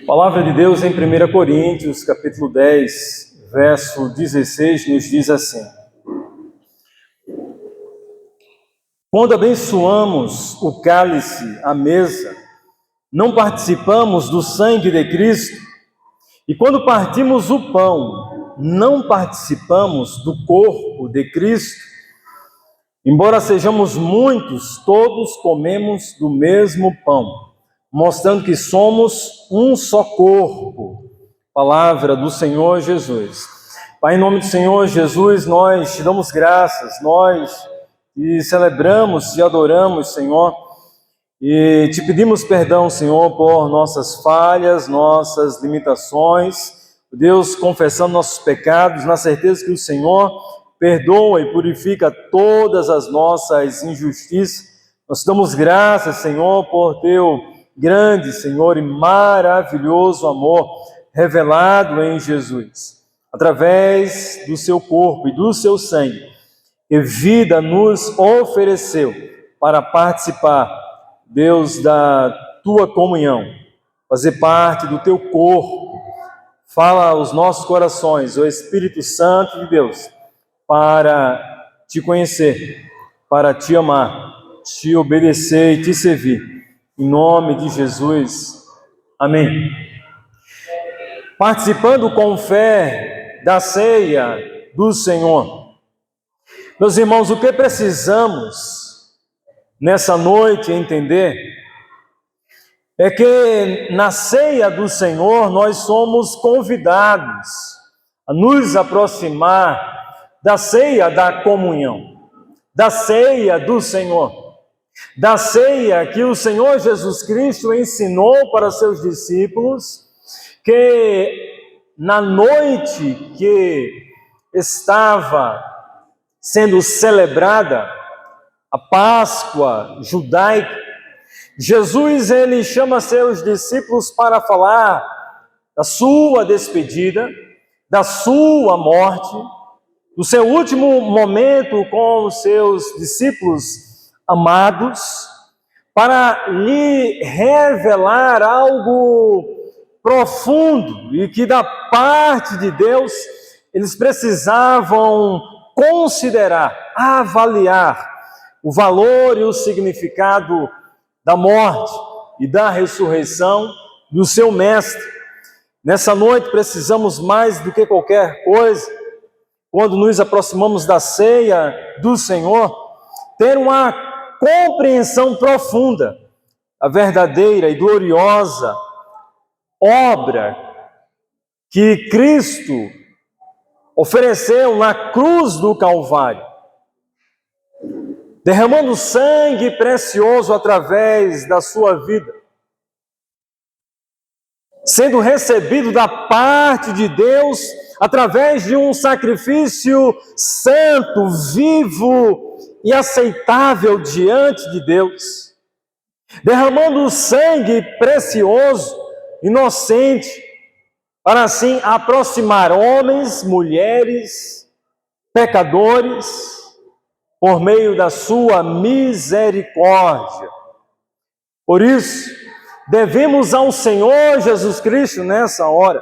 Palavra de Deus em 1 Coríntios, capítulo 10, verso 16, nos diz assim: quando abençoamos o cálice, a mesa, não participamos do sangue de Cristo? E quando partimos o pão, não participamos do corpo de Cristo? Embora sejamos muitos, todos comemos do mesmo pão, mostrando que somos um só corpo. Palavra do Senhor Jesus. Pai, em nome do Senhor Jesus, nós te damos graças, nós te celebramos, te adoramos, Senhor, e te pedimos perdão, Senhor, por nossas falhas, nossas limitações. Deus, confessando nossos pecados, na certeza que o Senhor perdoa e purifica todas as nossas injustiças. Nós te damos graças, Senhor, por teu grande, Senhor, e maravilhoso amor revelado em Jesus, através do seu corpo e do seu sangue, que vida nos ofereceu para participar, Deus, da tua comunhão, fazer parte do teu corpo. Fala aos nossos corações, o Espírito Santo de Deus, para te conhecer, para te amar, te obedecer e te servir. Em nome de Jesus. Amém. Participando com fé da ceia do Senhor. Meus irmãos, o que precisamos nessa noite entender é que na ceia do Senhor nós somos convidados a nos aproximar da ceia da comunhão, da ceia do Senhor, da ceia que o Senhor Jesus Cristo ensinou para seus discípulos, que na noite que estava sendo celebrada a Páscoa judaica, Jesus, ele chama seus discípulos para falar da sua despedida, da sua morte, do seu último momento com os seus discípulos amados, para lhe revelar algo profundo e que da parte de Deus eles precisavam considerar, avaliar o valor e o significado da morte e da ressurreição do seu mestre. Nessa noite precisamos mais do que qualquer coisa, quando nos aproximamos da ceia do Senhor, ter uma compreensão profunda da verdadeira e gloriosa obra que Cristo ofereceu na cruz do Calvário, derramando sangue precioso através da sua vida, sendo recebido da parte de Deus através de um sacrifício santo, vivo e aceitável diante de Deus, derramando sangue precioso, inocente, para assim aproximar homens, mulheres, pecadores, por meio da sua misericórdia. Por isso, devemos ao Senhor Jesus Cristo nessa hora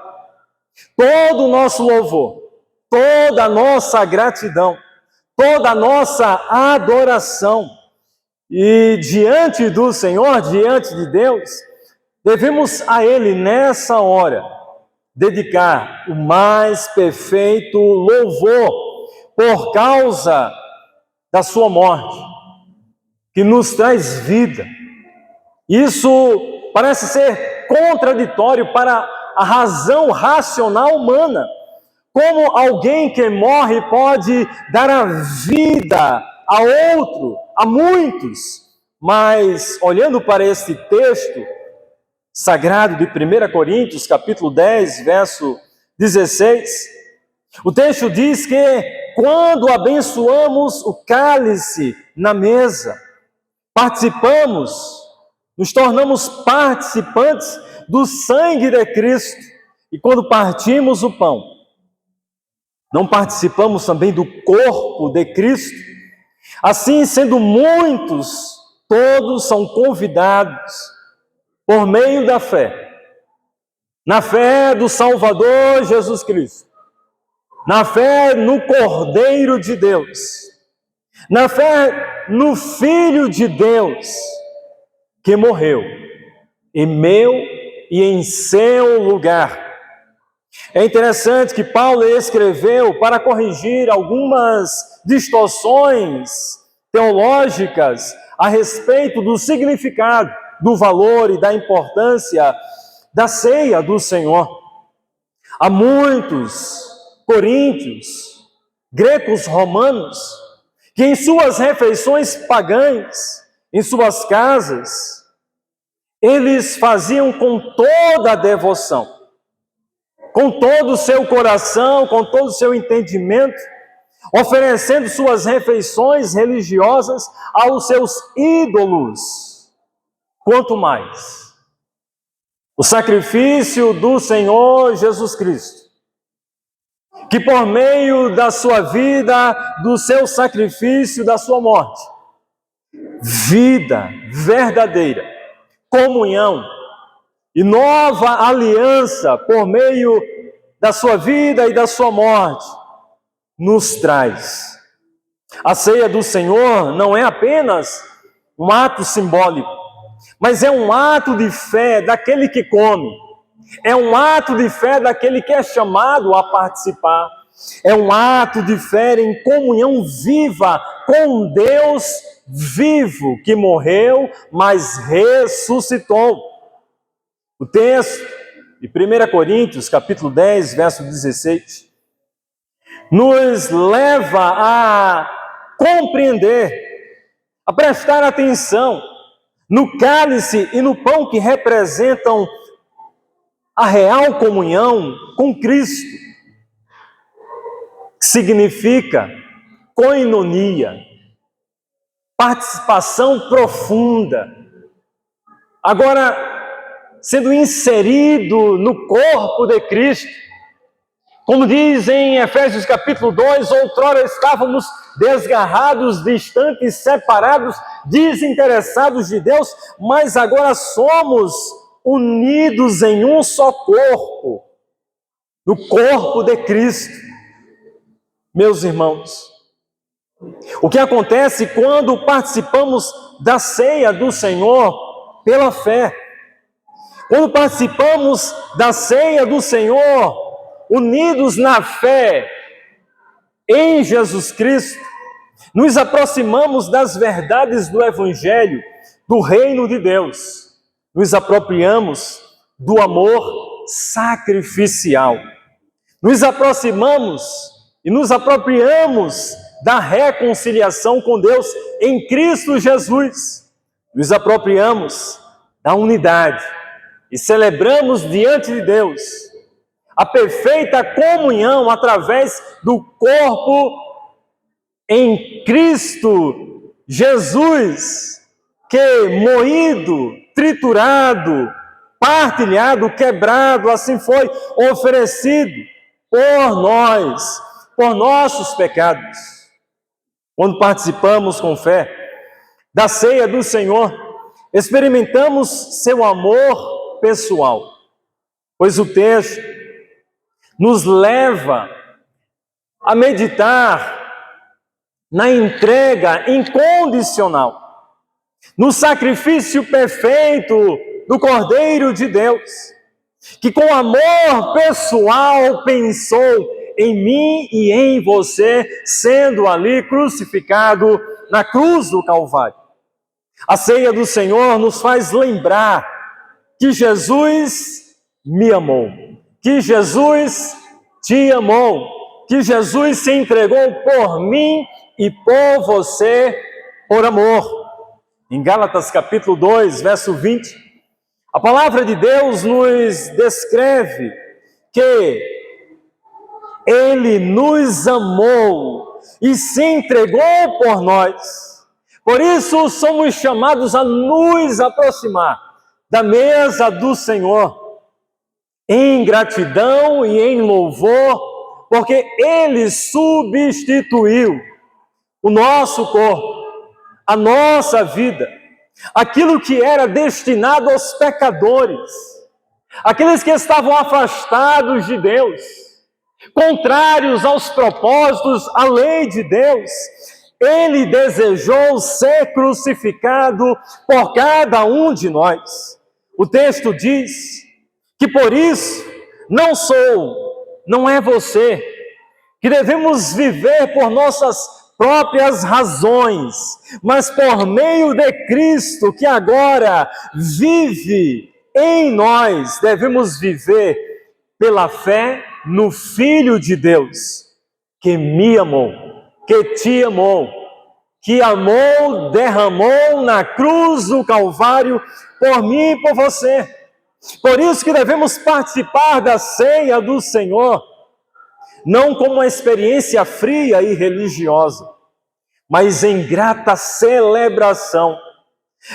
todo o nosso louvor, toda a nossa gratidão, toda a nossa adoração. E diante do Senhor, diante de Deus, devemos a Ele nessa hora dedicar o mais perfeito louvor por causa da sua morte, que nos traz vida. Isso parece ser contraditório para a razão racional humana. Como alguém que morre pode dar a vida a outro, a muitos? Mas, olhando para este texto sagrado de 1 Coríntios, capítulo 10, verso 16, o texto diz que quando abençoamos o cálice na mesa, participamos, nos tornamos participantes do sangue de Cristo. E quando partimos o pão, não participamos também do corpo de Cristo? Assim, sendo muitos, todos são convidados, por meio da fé, na fé do Salvador Jesus Cristo, na fé no Cordeiro de Deus, na fé no Filho de Deus, que morreu em meu e em seu lugar. É interessante que Paulo escreveu para corrigir algumas distorções teológicas a respeito do significado, do valor e da importância da ceia do Senhor. Há muitos coríntios, gregos romanos, que em suas refeições pagãs, em suas casas, eles faziam com toda a devoção, com todo o seu coração, com todo o seu entendimento, oferecendo suas refeições religiosas aos seus ídolos. Quanto mais o sacrifício do Senhor Jesus Cristo, que por meio da sua vida, do seu sacrifício, da sua morte, vida verdadeira, comunhão e nova aliança por meio da sua vida e da sua morte, nos traz. A ceia do Senhor não é apenas um ato simbólico, mas é um ato de fé daquele que come, é um ato de fé daquele que é chamado a participar, é um ato de fé em comunhão viva com Deus vivo, que morreu, mas ressuscitou. O texto de 1 Coríntios, capítulo 10, verso 16, nos leva a compreender, a prestar atenção no cálice e no pão que representam a real comunhão com Cristo. Significa koinonia, participação profunda. Agora, sendo inserido no corpo de Cristo, como diz em Efésios capítulo 2, outrora estávamos desgarrados, distantes, separados, desinteressados de Deus, mas agora somos unidos em um só corpo, no corpo de Cristo. Meus irmãos, o que acontece quando participamos da ceia do Senhor pela fé? Quando participamos da ceia do Senhor, unidos na fé em Jesus Cristo, nos aproximamos das verdades do Evangelho, do reino de Deus, nos apropriamos do amor sacrificial, nos aproximamos e nos apropriamos da reconciliação com Deus em Cristo Jesus, nos apropriamos da unidade e celebramos diante de Deus a perfeita comunhão através do corpo em Cristo Jesus, que moído, triturado, partilhado, quebrado, assim foi oferecido por nós, por nossos pecados. Quando participamos com fé da ceia do Senhor, experimentamos seu amor pessoal, pois o texto nos leva a meditar na entrega incondicional, no sacrifício perfeito do Cordeiro de Deus, que com amor pessoal pensou em mim e em você, sendo ali crucificado na cruz do Calvário. A ceia do Senhor nos faz lembrar que Jesus me amou, que Jesus te amou, que Jesus se entregou por mim e por você por amor. Em Gálatas capítulo 2, verso 20, a palavra de Deus nos descreve que Ele nos amou e se entregou por nós. Por isso somos chamados a nos aproximar da mesa do Senhor em gratidão e em louvor, porque Ele substituiu o nosso corpo, a nossa vida, aquilo que era destinado aos pecadores, aqueles que estavam afastados de Deus, contrários aos propósitos, à lei de Deus. Ele desejou ser crucificado por cada um de nós. O texto diz que por isso não é você, que devemos viver por nossas próprias razões, mas por meio de Cristo, que agora vive em nós, devemos viver pela fé no Filho de Deus, que me amou, que te amou, que amou, derramou na cruz do Calvário por mim e por você. Por isso que devemos participar da ceia do Senhor, não como uma experiência fria e religiosa, mas em grata celebração,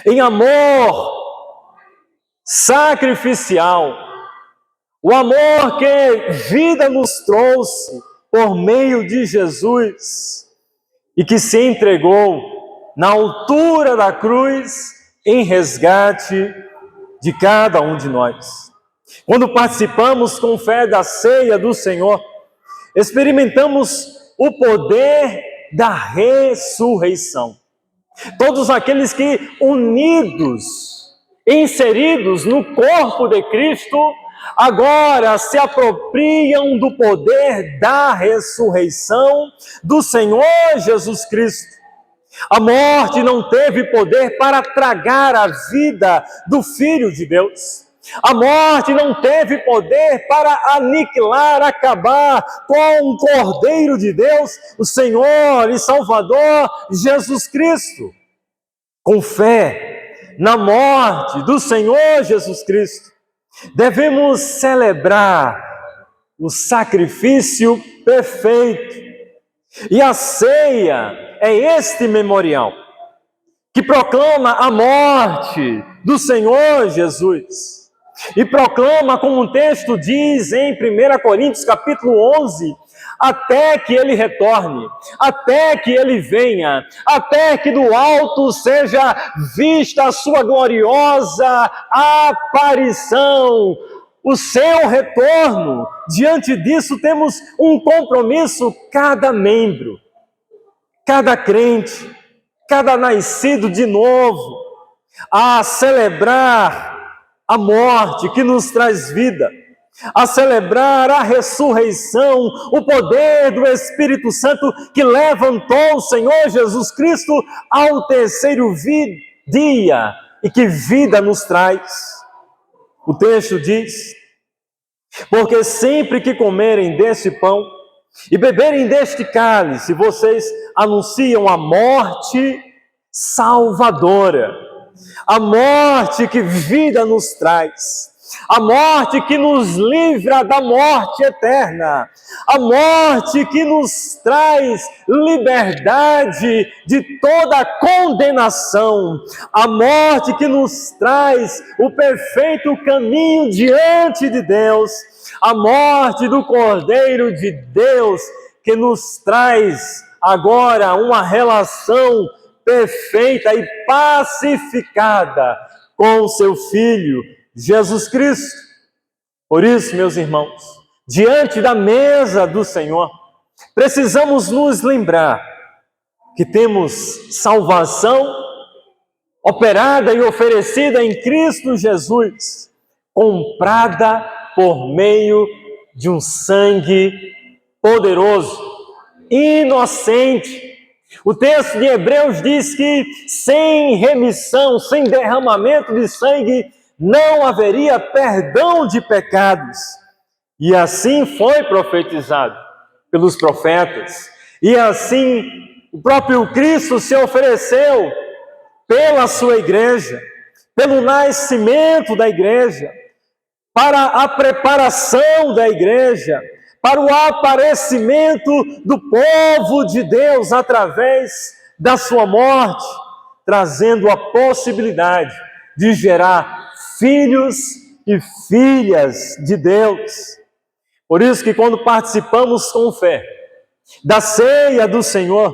em amor sacrificial, o amor que vida nos trouxe por meio de Jesus e que se entregou na altura da cruz em resgate de cada um de nós. Quando participamos com fé da ceia do Senhor, experimentamos o poder da ressurreição. Todos aqueles que unidos, inseridos no corpo de Cristo, agora se apropriam do poder da ressurreição do Senhor Jesus Cristo. A morte não teve poder para tragar a vida do Filho de Deus. A morte não teve poder para aniquilar, acabar com o Cordeiro de Deus, o Senhor e Salvador Jesus Cristo. Com fé na morte do Senhor Jesus Cristo, devemos celebrar o sacrifício perfeito. E a ceia é este memorial que proclama a morte do Senhor Jesus. E proclama, como o texto diz em 1 Coríntios capítulo 11, até que ele retorne, até que ele venha, até que do alto seja vista a sua gloriosa aparição, o seu retorno. Diante disso temos um compromisso, cada membro, cada crente, cada nascido de novo, a celebrar a morte que nos traz vida, a celebrar a ressurreição, o poder do Espírito Santo que levantou o Senhor Jesus Cristo ao terceiro dia e que vida nos traz. O texto diz: porque sempre que comerem deste pão e beberem deste cálice, vocês anunciam a morte salvadora, a morte que vida nos traz, a morte que nos livra da morte eterna, a morte que nos traz liberdade de toda condenação, a morte que nos traz o perfeito caminho diante de Deus, a morte do Cordeiro de Deus que nos traz agora uma relação perfeita e pacificada com o seu Filho, Jesus Cristo. Por isso, meus irmãos, diante da mesa do Senhor, precisamos nos lembrar que temos salvação operada e oferecida em Cristo Jesus, comprada por meio de um sangue poderoso, inocente. O texto de Hebreus diz que sem remissão, sem derramamento de sangue, não haveria perdão de pecados. E assim foi profetizado pelos profetas. E assim o próprio Cristo se ofereceu pela sua igreja, pelo nascimento da igreja, para a preparação da igreja, para o aparecimento do povo de Deus através da sua morte, trazendo a possibilidade de gerar filhos e filhas de Deus. Por isso que quando participamos com fé da ceia do Senhor,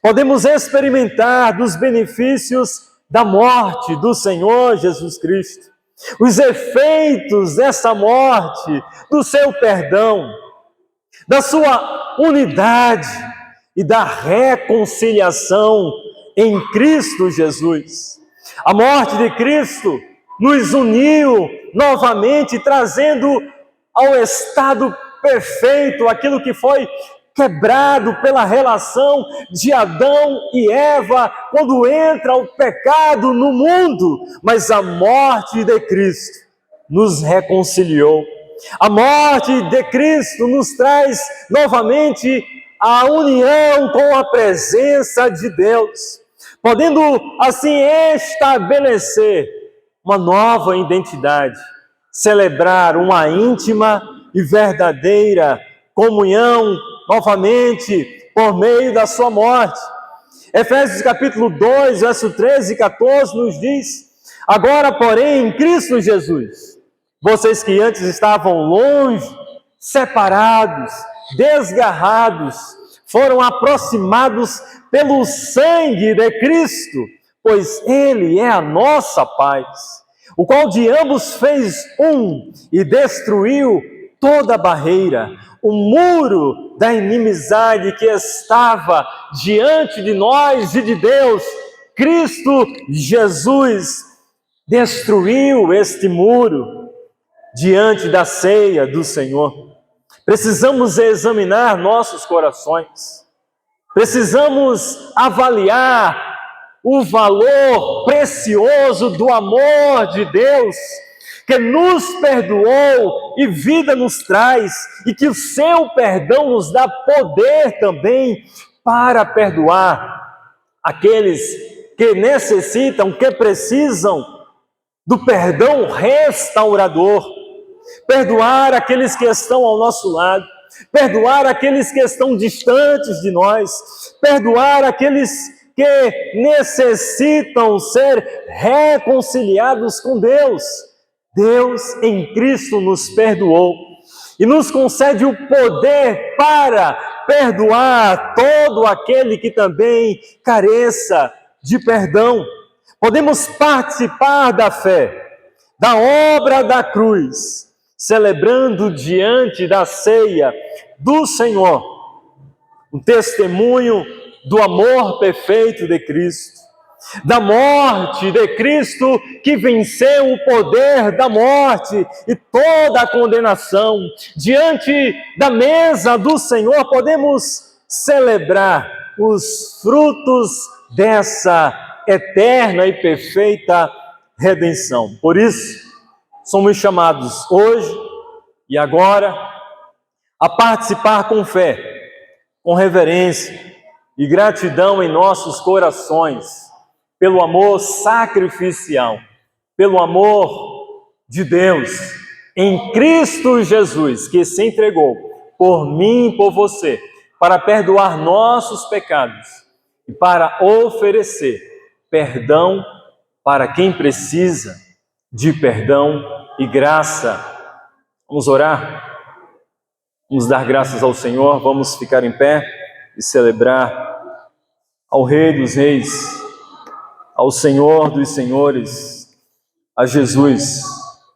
podemos experimentar dos benefícios da morte do Senhor Jesus Cristo. os efeitos dessa morte, do seu perdão, da sua unidade e da reconciliação em Cristo Jesus. A morte de Cristo nos uniu novamente, trazendo ao estado perfeito aquilo que foi quebrado pela relação de Adão e Eva, quando entra o pecado no mundo, mas a morte de Cristo nos reconciliou. A morte de Cristo nos traz novamente a união com a presença de Deus, podendo assim estabelecer uma nova identidade, celebrar uma íntima e verdadeira comunhão novamente por meio da sua morte. Efésios capítulo 2, verso 13 e 14 nos diz: agora, porém, em Cristo Jesus, vocês que antes estavam longe, separados, desgarrados, foram aproximados pelo sangue de Cristo, pois Ele é a nossa paz, o qual de ambos fez um e destruiu toda barreira, o muro da inimizade que estava diante de nós e de Deus. Cristo Jesus destruiu este muro diante da ceia do Senhor. Precisamos examinar nossos corações, precisamos avaliar o valor precioso do amor de Deus, que nos perdoou e vida nos traz, e que o seu perdão nos dá poder também para perdoar aqueles que necessitam, que precisam do perdão restaurador, perdoar aqueles que estão ao nosso lado, perdoar aqueles que estão distantes de nós, perdoar aqueles que necessitam ser reconciliados com Deus. Deus em Cristo nos perdoou e nos concede o poder para perdoar todo aquele que também careça de perdão. Podemos participar da fé, da obra da cruz, celebrando diante da ceia do Senhor o testemunho do amor perfeito de Cristo, da morte de Cristo que venceu o poder da morte e toda a condenação. Diante da mesa do Senhor podemos celebrar os frutos dessa eterna e perfeita redenção. Por isso, somos chamados hoje e agora a participar com fé, com reverência e gratidão em nossos corações, pelo amor sacrificial, pelo amor de Deus em Cristo Jesus, que se entregou por mim e por você, para perdoar nossos pecados e para oferecer perdão para quem precisa de perdão e graça. Vamos orar? Vamos dar graças ao Senhor, vamos ficar em pé e celebrar ao Rei dos Reis, ao Senhor dos Senhores, a Jesus.